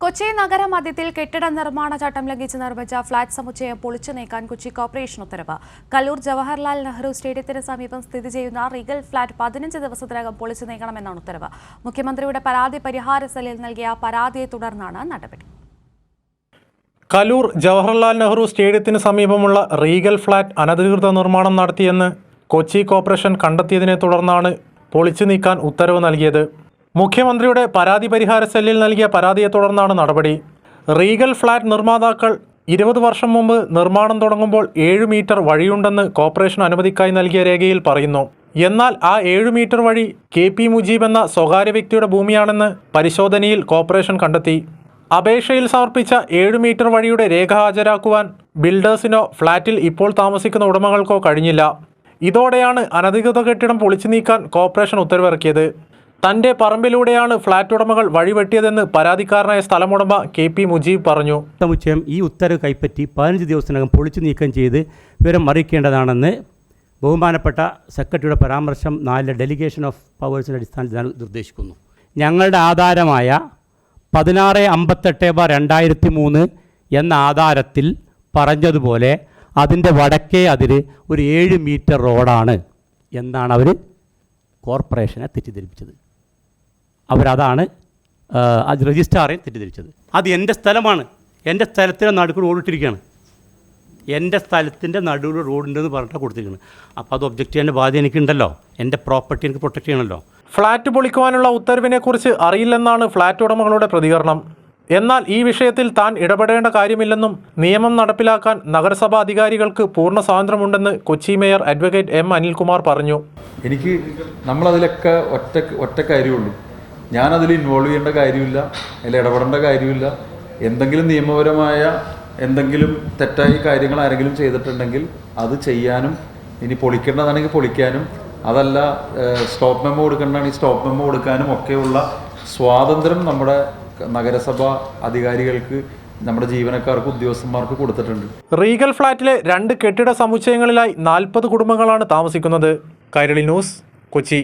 കൊച്ചി നഗരമധ്യത്തിൽ കെട്ടിട നിർമ്മാണ ചട്ടം ലംഘിച്ച് നിർമ്മിച്ച ഫ്ളാറ്റ് സമുച്ചയം പൊളിച്ചു നീക്കാൻ കൊച്ചി കോർപ്പറേഷൻ ഉത്തരവ്. കല്ലൂർ ജവഹർലാൽ നെഹ്റു സ്റ്റേഡിയത്തിന് സമീപം സ്ഥിതി ചെയ്യുന്ന റീഗൽ ഫ്ളാറ്റ് 15 ദിവസത്തിനകം പൊളിച്ചു നീക്കണമെന്നാണ് ഉത്തരവ്. മുഖ്യമന്ത്രിയുടെ പരാതി പരിഹാര സെല്ലിൽ നൽകിയ പരാതിയെ തുടർന്നാണ് നടപടി. കല്ലൂർ ജവഹർലാൽ നെഹ്റു സ്റ്റേഡിയത്തിന് സമീപമുള്ള റീഗൽ ഫ്ളാറ്റ് അനധികൃത നിർമ്മാണം നടത്തിയെന്ന് കൊച്ചി കോർപ്പറേഷൻ കണ്ടെത്തിയതിനെ തുടർന്നാണ് പൊളിച്ചു നീക്കാൻ ഉത്തരവ് നൽകിയത്. മുഖ്യമന്ത്രിയുടെ പരാതി പരിഹാര സെല്ലിൽ നൽകിയ പരാതിയെ തുടർന്നാണ് നടപടി. റീഗൽ ഫ്ളാറ്റ് നിർമ്മാതാക്കൾ 20 വർഷം മുമ്പ് നിർമ്മാണം തുടങ്ങുമ്പോൾ 7 മീറ്റർ വഴിയുണ്ടെന്ന് കോർപ്പറേഷൻ അനുമതിക്കായി നൽകിയ രേഖയിൽ പറയുന്നു. എന്നാൽ ആ 7 മീറ്റർ വഴി KP മുജീബ് എന്ന സ്വകാര്യ വ്യക്തിയുടെ ഭൂമിയാണെന്ന് പരിശോധനയിൽ കോർപ്പറേഷൻ കണ്ടെത്തി. അപേക്ഷയിൽ സമർപ്പിച്ച 7 മീറ്റർ വഴിയുടെ രേഖ ഹാജരാക്കുവാൻ ബിൽഡേഴ്സിനോ ഫ്ളാറ്റിൽ ഇപ്പോൾ താമസിക്കുന്ന ഉടമകൾക്കോ കഴിഞ്ഞില്ല. ഇതോടെയാണ് അനധികൃത കെട്ടിടം പൊളിച്ചു നീക്കാൻ കോർപ്പറേഷൻ ഉത്തരവിറക്കിയത്. തൻ്റെ പറമ്പിലൂടെയാണ് ഫ്ളാറ്റ് ഉടമകൾ വഴിവെട്ടിയതെന്ന് പരാതിക്കാരനായ സ്ഥലമുടമ KP മുജീബ് പറഞ്ഞു. സമുച്ചയം ഈ ഉത്തരവ് കൈപ്പറ്റി 15 ദിവസത്തിനകം പൊളിച്ചു നീക്കം ചെയ്ത് വിവരം അറിയിക്കേണ്ടതാണെന്ന് ബഹുമാനപ്പെട്ട സെക്രട്ടറിയുടെ പരാമർശം 4 ഡെലിഗേഷൻ ഓഫ് പവേഴ്സിൻ്റെ അടിസ്ഥാനത്തിൽ നിർദ്ദേശിക്കുന്നു. ഞങ്ങളുടെ ആധാരമായ 1658/2003 എന്ന ആധാരത്തിൽ പറഞ്ഞതുപോലെ അതിൻ്റെ വടക്കേ അതിര് ഒരു 7 മീറ്റർ റോഡാണ് എന്നാണ് അവർ കോർപ്പറേഷനെ തെറ്റിദ്ധരിപ്പിച്ചത്. അവരതാണ് അത് രജിസ്ട്രാറെ തെറ്റിദ്ധരിച്ചത്. അത് എൻ്റെ സ്ഥലമാണ്. എൻ്റെ സ്ഥലത്തിൻ്റെ നടുക്ക് റോഡിട്ടിരിക്കുകയാണ്. എൻ്റെ സ്ഥലത്തിൻ്റെ നടുവിൽ റോഡുണ്ടെന്ന് പറഞ്ഞിട്ടാണ് കൊടുത്തിരിക്കുന്നത്. അപ്പോൾ അത് ഒബ്ജക്റ്റ് ചെയ്യേണ്ട ബാധ്യത എനിക്കുണ്ടല്ലോ. എൻ്റെ പ്രോപ്പർട്ടി എനിക്ക് പ്രൊട്ടക്റ്റ് ചെയ്യണമല്ലോ. ഫ്ളാറ്റ് പൊളിക്കുവാനുള്ള ഉത്തരവിനെക്കുറിച്ച് അറിയില്ലെന്നാണ് ഫ്ളാറ്റ് ഉടമകളുടെ പ്രതികരണം. എന്നാൽ ഈ വിഷയത്തിൽ താൻ ഇടപെടേണ്ട കാര്യമില്ലെന്നും നിയമം നടപ്പിലാക്കാൻ നഗരസഭാ അധികാരികൾക്ക് പൂർണ്ണ സ്വാതന്ത്ര്യമുണ്ടെന്ന് Kochi mayor advocate M. Anilkumar പറഞ്ഞു. നമ്മളതിലൊക്കെ ഒറ്റ കാര്യമുള്ളൂ. ഞാനതിൽ ഇൻവോൾവ് ചെയ്യേണ്ട കാര്യമില്ല, അതിൽ ഇടപെടേണ്ട കാര്യമില്ല. എന്തെങ്കിലും നിയമപരമായ എന്തെങ്കിലും തെറ്റായി കാര്യങ്ങൾ ആരെങ്കിലും ചെയ്തിട്ടുണ്ടെങ്കിൽ അത് ചെയ്യാനും, ഇനി പൊളിക്കേണ്ടതാണെങ്കിൽ പൊളിക്കാനും, അതല്ല സ്റ്റോപ്പ് മെമ്മോ കൊടുക്കേണ്ടതാണെങ്കിൽ സ്റ്റോപ്പ് മെമ്മോ കൊടുക്കാനും ഒക്കെയുള്ള സ്വാതന്ത്ര്യം നമ്മുടെ നഗരസഭാ അധികാരികൾക്ക്, നമ്മുടെ ജീവനക്കാർക്ക്, ഉദ്യോഗസ്ഥന്മാർക്ക് കൊടുത്തിട്ടുണ്ട്. റീഗൽ ഫ്ളാറ്റിലെ 2 കെട്ടിട സമുച്ചയങ്ങളിലായി 40 കുടുംബങ്ങളാണ് താമസിക്കുന്നത്. കൈരളി ന്യൂസ്, കൊച്ചി.